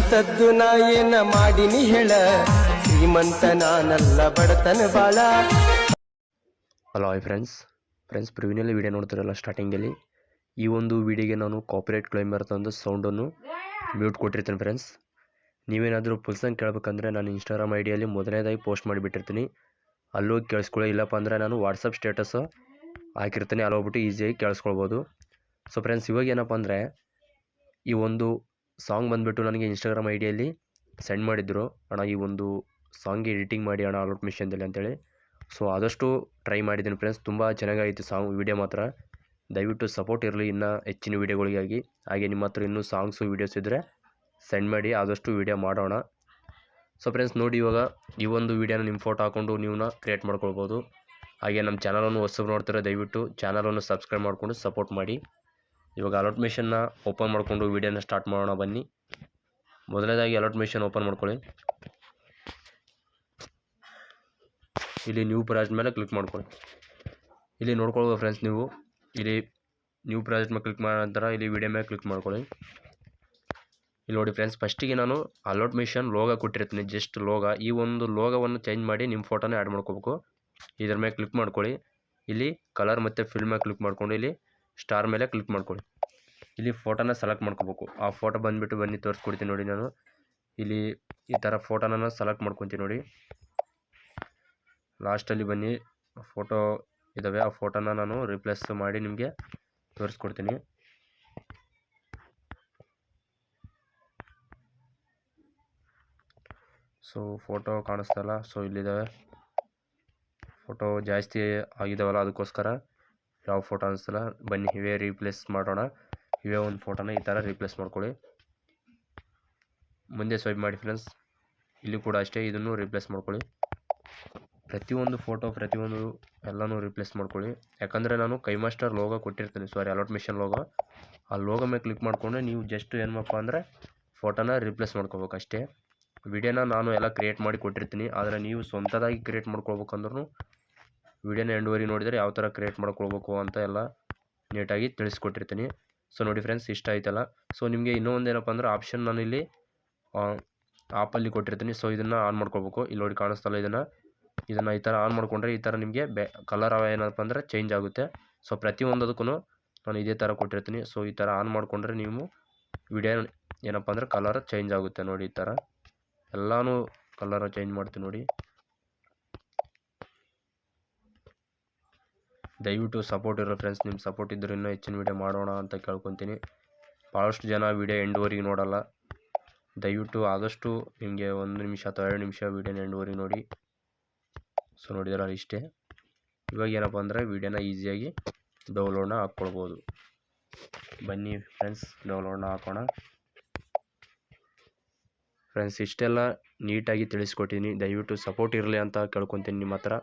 ಅಂತದ್ದು ನಾ ಏನ ಮಾಡಿನಿ ಹೇಳ, ಶ್ರೀಮಂತ ನಾನಲ್ಲ ಬಡತನ ಬಾಳ. ಹಲೋ ಹಾಯ್ ಫ್ರೆಂಡ್ಸ್ ಪ್ರಿವಿನಲ್ಲಿ ವಿಡಿಯೋ ನೋಡ್ತಿರಲ್ಲ ಸ್ಟಾರ್ಟಿಂಗಲ್ಲಿ ಈ ಒಂದು ವಿಡಿಯೋಗೆ ನಾನು ಕಾಪಿರೈಟ್ ಕ್ಲೈಮ್ ಬರ್ತಂದು ಸೌಂಡನ್ನು ಮ್ಯೂಟ್ ಕೊಟ್ಟಿರ್ತೀನಿ ಫ್ರೆಂಡ್ಸ್. ನೀವೇನಾದರೂ ಫುಲ್ ಸಾಂಗ್ ಕೇಳಬೇಕಂದ್ರೆ ನಾನು ಇನ್ಸ್ಟಾಗ್ರಾಮ್ ಐಡಿಯಲ್ಲಿ ಮೊದಲನೇದಾಗಿ ಪೋಸ್ಟ್ ಮಾಡಿಬಿಟ್ಟಿರ್ತೀನಿ, ಅಲ್ಲೋಗಿ ಕೇಳಿಸ್ಕೊಳ್ಳಿ. ಇಲ್ಲಪ್ಪ ಅಂದರೆ ನಾನು ವಾಟ್ಸಪ್ ಸ್ಟೇಟಸ್ ಹಾಕಿರ್ತೀನಿ, ಅಲ್ಲಿ ಹೋಗ್ಬಿಟ್ಟು ಈಸಿಯಾಗಿ ಕೇಳಿಸ್ಕೊಳ್ಬೋದು. ಸೊ ಫ್ರೆಂಡ್ಸ್, ಇವಾಗ ಏನಪ್ಪ ಅಂದರೆ ಈ ಒಂದು ಸಾಂಗ್ ಬಂದುಬಿಟ್ಟು ನನಗೆ ಇನ್ಸ್ಟಾಗ್ರಾಮ್ ಐಡಿಯಲ್ಲಿ ಸೆಂಡ್ ಮಾಡಿದ್ರು, ಅಣ್ಣ ಈ ಒಂದು ಸಾಂಗ್ಗೆ ಎಡಿಟಿಂಗ್ ಮಾಡಿ ಅಣ್ಣ ಅಲೋಟ್ ಮಿಷನ್ದಲ್ಲಿ ಅಂತೇಳಿ. ಸೊ ಆದಷ್ಟು ಟ್ರೈ ಮಾಡಿದ್ದೀನಿ ಫ್ರೆಂಡ್ಸ್, ತುಂಬ ಚೆನ್ನಾಗಾಯಿತು ಸಾಂಗ್ ವಿಡಿಯೋ ಮಾತ್ರ. ದಯವಿಟ್ಟು ಸಪೋರ್ಟ್ ಇರಲಿ ಇನ್ನೂ ಹೆಚ್ಚಿನ ವೀಡಿಯೋಗಳಿಗಾಗಿ. ಹಾಗೆ ನಿಮ್ಮ ಹತ್ರ ಇನ್ನೂ ಸಾಂಗ್ಸು ವೀಡಿಯೋಸ್ ಇದ್ದರೆ ಸೆಂಡ್ ಮಾಡಿ, ಆದಷ್ಟು ವೀಡಿಯೋ ಮಾಡೋಣ. ಸೊ ಫ್ರೆಂಡ್ಸ್ ನೋಡಿ, ಇವಾಗ ಈ ಒಂದು ವೀಡಿಯೋನ ನಿಮ್ಮ ಫೋಟೋ ಹಾಕ್ಕೊಂಡು ನೀವನ್ನ ಕ್ರಿಯೇಟ್ ಮಾಡ್ಕೊಳ್ಬೋದು. ಹಾಗೆ ನಮ್ಮ ಚಾನಲನ್ನು ಹೊಸಬ್ರು ನೋಡ್ತಾರೆ, ದಯವಿಟ್ಟು ಚಾನಲನ್ನು ಸಬ್ಸ್ಕ್ರೈಬ್ ಮಾಡಿಕೊಂಡು ಸಪೋರ್ಟ್ ಮಾಡಿ. ಇವಾಗ ಅಲೋಟ್ ಮಿಷನ್ನ ಓಪನ್ ಮಾಡಿಕೊಂಡು ವೀಡಿಯೋನ ಸ್ಟಾರ್ಟ್ ಮಾಡೋಣ ಬನ್ನಿ. ಮೊದಲನೇದಾಗಿ ಅಲೋಟ್ ಮಿಷನ್ ಓಪನ್ ಮಾಡ್ಕೊಳ್ಳಿ. ಇಲ್ಲಿ ನ್ಯೂ ಪ್ರಾಜೆಕ್ಟ್ ಮೇಲೆ ಕ್ಲಿಕ್ ಮಾಡ್ಕೊಳ್ಳಿ. ಇಲ್ಲಿ ನೋಡ್ಕೊಳ್ಬೋದು ಫ್ರೆಂಡ್ಸ್, ನೀವು ಇಲ್ಲಿ ನ್ಯೂ ಪ್ರಾಜೆಕ್ಟ್ ಮೇಲೆ ಕ್ಲಿಕ್ ಮಾಡೋ ನಂತರ ಇಲ್ಲಿ ವಿಡಿಯೋ ಮೇಲೆ ಕ್ಲಿಕ್ ಮಾಡ್ಕೊಳ್ಳಿ. ಇಲ್ಲಿ ನೋಡಿ ಫ್ರೆಂಡ್ಸ್, ಫಸ್ಟಿಗೆ ನಾನು ಅಲೋಟ್ ಮಿಷನ್ ಲೋಗೋ ಕೊಟ್ಟಿರ್ತೀನಿ, ಜಸ್ಟ್ ಲೋಗೋ. ಈ ಒಂದು ಲೋಗೋವನ್ನು ಚೇಂಜ್ ಮಾಡಿ ನಿಮ್ಮ ಫೋಟೋನೇ ಆ್ಯಡ್ ಮಾಡ್ಕೋಬೇಕು. ಇದ್ರ ಮೇಲೆ ಕ್ಲಿಕ್ ಮಾಡ್ಕೊಳ್ಳಿ. ಇಲ್ಲಿ ಕಲರ್ ಮತ್ತು ಫಿಲ್ ಮೇಲೆ ಕ್ಲಿಕ್ ಮಾಡ್ಕೊಂಡು ಇಲ್ಲಿ ಸ್ಟಾರ್ ಮೇಲೆ ಕ್ಲಿಕ್ ಮಾಡ್ಕೊಳ್ಳಿ. ಇಲ್ಲಿ ಫೋಟೋನ ಸೆಲೆಕ್ಟ್ ಮಾಡ್ಕೋಬೇಕು. ಆ ಫೋಟೋ ಬಂದುಬಿಟ್ಟು ಬನ್ನಿ ತೋರಿಸ್ಕೊಡ್ತೀನಿ ನೋಡಿ. ನಾನು ಇಲ್ಲಿ ಈ ಥರ ಫೋಟೋನ ಸೆಲೆಕ್ಟ್ ಮಾಡ್ಕೊತೀನಿ ನೋಡಿ. ಲಾಸ್ಟಲ್ಲಿ ಬನ್ನಿ, ಫೋಟೋ ಇದ್ದಾವೆ, ಆ ಫೋಟೋನ ನಾನು ರಿಪ್ಲೇಸ್ ಮಾಡಿ ನಿಮಗೆ ತೋರಿಸ್ಕೊಡ್ತೀನಿ. ಸೊ ಫೋಟೋ ಕಾಣಿಸ್ತಲ್ಲ, ಸೊ ಇಲ್ಲಿದ್ದಾವೆ ಫೋಟೋ ಜಾಸ್ತಿ ಆಗಿದ್ದಾವಲ್ಲ, ಅದಕ್ಕೋಸ್ಕರ ಯಾವ ಫೋಟೋ ಅನಿಸ್ತಲ್ಲ. ಬನ್ನಿ ಇವೇ ರೀಪ್ಲೇಸ್ ಮಾಡೋಣ. ಇವೇ ಒಂದು ಫೋಟೋನ ಈ ಥರ ರೀಪ್ಲೇಸ್ ಮಾಡ್ಕೊಳ್ಳಿ. ಮುಂದೆ ಸ್ವೈಪ್ ಮಾಡಿ ಫ್ರೆಂಡ್ಸ್, ಇಲ್ಲಿ ಕೂಡ ಅಷ್ಟೇ, ಇದನ್ನು ರೀಪ್ಲೇಸ್ ಮಾಡ್ಕೊಳ್ಳಿ. ಪ್ರತಿಯೊಂದು ಫೋಟೋ ಪ್ರತಿಯೊಂದು ಎಲ್ಲನೂ ರೀಪ್ಲೇಸ್ ಮಾಡ್ಕೊಳ್ಳಿ. ಯಾಕಂದರೆ ನಾನು ಕೈ ಮಾಸ್ಟರ್ ಲೋಗೋ ಕೊಟ್ಟಿರ್ತೀನಿ, ಸಾರಿ ಅಲೋಟ್ ಮಿಷನ್ ಲೋಗೋ. ಆ ಲೋಗೋ ಮೇಲೆ ಕ್ಲಿಕ್ ಮಾಡಿಕೊಂಡು ನೀವು ಜಸ್ಟ್ ಏನಪ್ಪ ಅಂದರೆ ಫೋಟೋನ ರೀಪ್ಲೇಸ್ ಮಾಡ್ಕೋಬೇಕು ಅಷ್ಟೇ. ವಿಡಿಯೋನ ನಾನು ಎಲ್ಲ ಕ್ರಿಯೇಟ್ ಮಾಡಿ ಕೊಟ್ಟಿರ್ತೀನಿ, ಆದರೆ ನೀವು ಸ್ವಂತದಾಗಿ ಕ್ರಿಯೇಟ್ ಮಾಡ್ಕೊಳ್ಬೇಕಂದ್ರೂ ವಿಡಿಯೋನ ಎಂಡ್ವರೆಗೆ ನೋಡಿದರೆ ಯಾವ ಥರ ಕ್ರಿಯೇಟ್ ಮಾಡ್ಕೊಳ್ಬೇಕು ಅಂತ ಎಲ್ಲ ನೀಟಾಗಿ ತಿಳಿಸ್ಕೊಟ್ಟಿರ್ತೀನಿ. ಸೊ ನೋಡಿ ಫ್ರೆಂಡ್ಸ್, ಇಷ್ಟ ಆಯ್ತಲ್ಲ. ಸೊ ನಿಮಗೆ ಇನ್ನೊಂದು ಏನಪ್ಪ ಅಂದರೆ ಆಪ್ಷನ್ ನಾನು ಇಲ್ಲಿ ಆಪಲ್ಲಿ ಕೊಟ್ಟಿರ್ತೀನಿ. ಸೊ ಇದನ್ನು ಆನ್ ಮಾಡ್ಕೊಳ್ಬೇಕು. ಇಲ್ಲಿ ನೋಡಿ ಕಾಣಿಸ್ತಲ್ಲ, ಇದನ್ನು ಈ ಥರ ಆನ್ ಮಾಡಿಕೊಂಡ್ರೆ ಈ ಥರ ನಿಮಗೆ ಕಲರ್ ಏನಪ್ಪ ಅಂದರೆ ಚೇಂಜ್ ಆಗುತ್ತೆ. ಸೊ ಪ್ರತಿಯೊಂದಕ್ಕೂ ನಾನು ಇದೇ ಥರ ಕೊಟ್ಟಿರ್ತೀನಿ. ಸೊ ಈ ಥರ ಆನ್ ಮಾಡಿಕೊಂಡ್ರೆ ನೀವು ವಿಡಿಯೋ ಏನಪ್ಪ ಅಂದರೆ ಕಲರ್ ಚೇಂಜ್ ಆಗುತ್ತೆ ನೋಡಿ. ಈ ಥರ ಎಲ್ಲನೂ ಕಲರ್ ಚೇಂಜ್ ಮಾಡ್ತೀನಿ ನೋಡಿ. ದಯವಿಟ್ಟು ಸಪೋರ್ಟ್ ಇರೋ ಫ್ರೆಂಡ್ಸ್, ನಿಮ್ಮ ಸಪೋರ್ಟ್ ಇದ್ದರೆ ಇನ್ನೂ ಹೆಚ್ಚಿನ ವೀಡಿಯೋ ಮಾಡೋಣ ಅಂತ ಕೇಳ್ಕೊತೀನಿ. ಭಾಳಷ್ಟು ಜನ ವೀಡಿಯೋ ಎಂಡ್ವರೆಗೆ ನೋಡಲ್ಲ. ದಯವಿಟ್ಟು ಆದಷ್ಟು ನಿಮಗೆ 1 ನಿಮಿಷ ಅಥವಾ 2 ನಿಮಿಷ ವೀಡಿಯೋನ ಎಂಡ್ವರೆಗೆ ನೋಡಿ. ಸೊ ನೋಡಿದ್ರೆ ಇಷ್ಟೇ. ಇವಾಗ ಏನಪ್ಪ ಅಂದರೆ ವೀಡಿಯೋನ ಈಸಿಯಾಗಿ ಡೌನ್ಲೋಡ್ನ ಹಾಕ್ಕೊಳ್ಬೋದು. ಬನ್ನಿ ಫ್ರೆಂಡ್ಸ್, ಡೌನ್ಲೋಡ್ನ ಹಾಕೋಣ. ಫ್ರೆಂಡ್ಸ್, ಇಷ್ಟೆಲ್ಲ ನೀಟಾಗಿ ತಿಳಿಸ್ಕೊಟ್ಟಿನಿ, ದಯವಿಟ್ಟು ಸಪೋರ್ಟ್ ಇರಲಿ ಅಂತ ಕೇಳ್ಕೊತೀನಿ ನಿಮ್ಮ ಹತ್ರ.